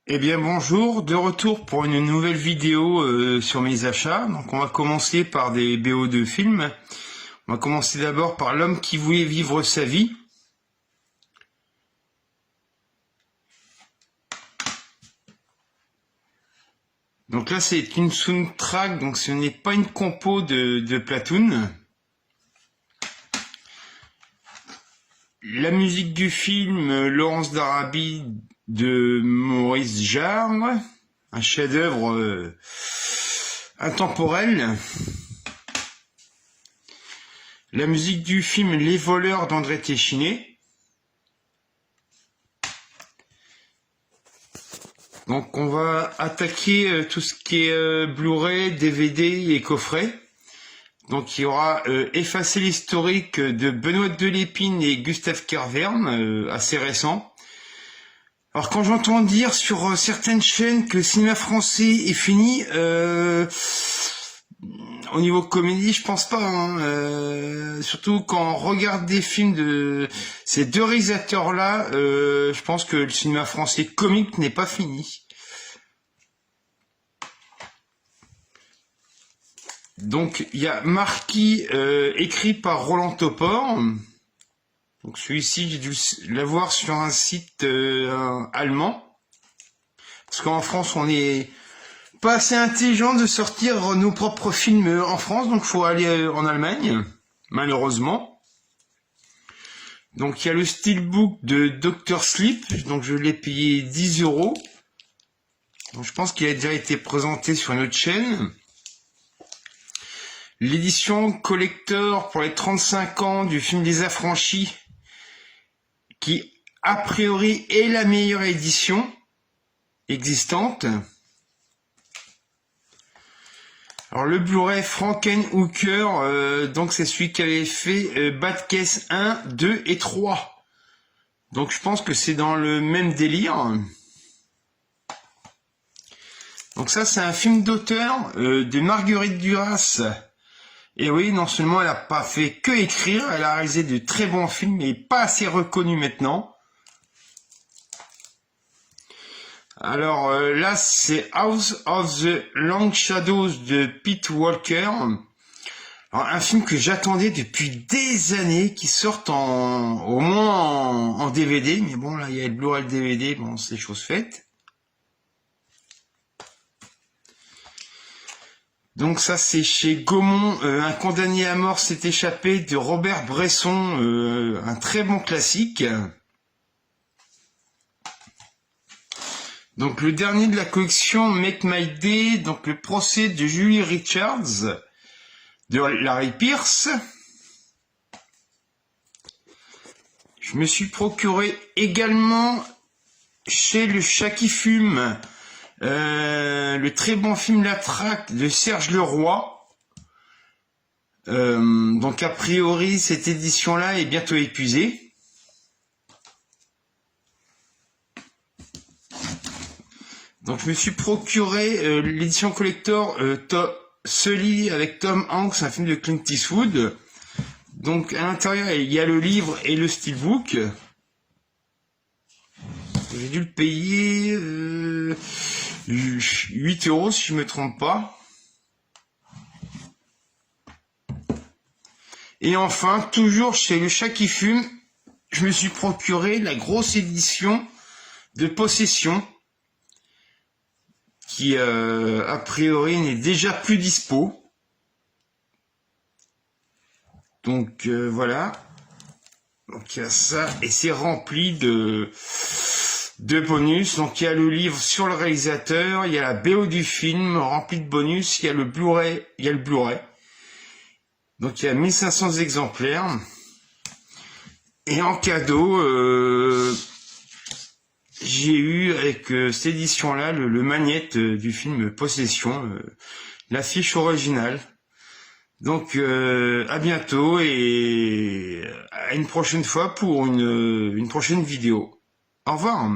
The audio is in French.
Eh bien bonjour, de retour pour une nouvelle vidéo sur mes achats. Donc on va commencer par des BO de films. On va commencer d'abord par L'homme qui voulait vivre sa vie. Donc là c'est une soundtrack, donc ce n'est pas une compo de Platoon. La musique du film Laurence d'Arabie de Maurice Jarre, un chef-d'œuvre intemporel. La musique du film Les voleurs d'André Téchiné. Donc on va attaquer tout ce qui est Blu-ray, DVD et coffret. Donc il y aura Effacer l'historique de Benoît Delépine et Gustave Carverne, assez récent. Alors quand j'entends dire sur certaines chaînes que le cinéma français est fini, au niveau comédie, je pense pas. Surtout quand on regarde des films de ces deux réalisateurs-là, je pense que le cinéma français comique n'est pas fini. Donc il y a Marquis, écrit par Roland Topor. Donc celui-ci, j'ai dû l'avoir sur un site allemand. Parce qu'en France, on n'est pas assez intelligent de sortir nos propres films en France, donc il faut aller en Allemagne, malheureusement. Donc il y a le steelbook de Dr Sleep, donc je l'ai payé 10 €. Donc je pense qu'il a déjà été présenté sur notre chaîne. L'édition collector pour les 35 ans du film Les Affranchis, qui a priori est la meilleure édition existante. Alors le Blu-ray Frankenhooker, donc c'est celui qui avait fait Bad Case 1, 2 et 3. Donc je pense que c'est dans le même délire. Donc ça c'est un film d'auteur de Marguerite Duras. Et oui, non seulement elle n'a pas fait que écrire, elle a réalisé de très bons films, mais pas assez reconnus maintenant. Alors là, c'est House of the Long Shadows de Pete Walker. Alors, un film que j'attendais depuis des années, qui sorte au moins en DVD. Mais bon, là, il y a le Blu-ray le DVD, bon, c'est chose faite. Donc ça c'est chez Gaumont, Un condamné à mort s'est échappé de Robert Bresson, un très bon classique. Donc le dernier de la collection Make My Day, donc le procès de Julie Richards de Larry Pierce. Je me suis procuré également chez Le Chat qui fume, le très bon film La Traque de Serge Leroy. Donc a priori cette édition là est bientôt épuisée. Donc je me suis procuré l'édition collector Sully avec Tom Hanks, un film de Clint Eastwood. Donc à l'intérieur il y a le livre et le steelbook. J'ai dû le payer 8 € si je me trompe pas. Et enfin, toujours chez Le Chat qui fume, je me suis procuré la grosse édition de Possession, qui a priori n'est déjà plus dispo. Donc voilà. Donc il y a ça, et c'est rempli de bonus. Donc il y a le livre sur le réalisateur, il y a la BO du film rempli de bonus, il y a le Blu-ray, donc il y a 1500 exemplaires. Et en cadeau, j'ai eu avec cette édition là le magnète du film Possession, l'affiche originale. Donc à bientôt et à une prochaine fois pour une prochaine vidéo. Au revoir.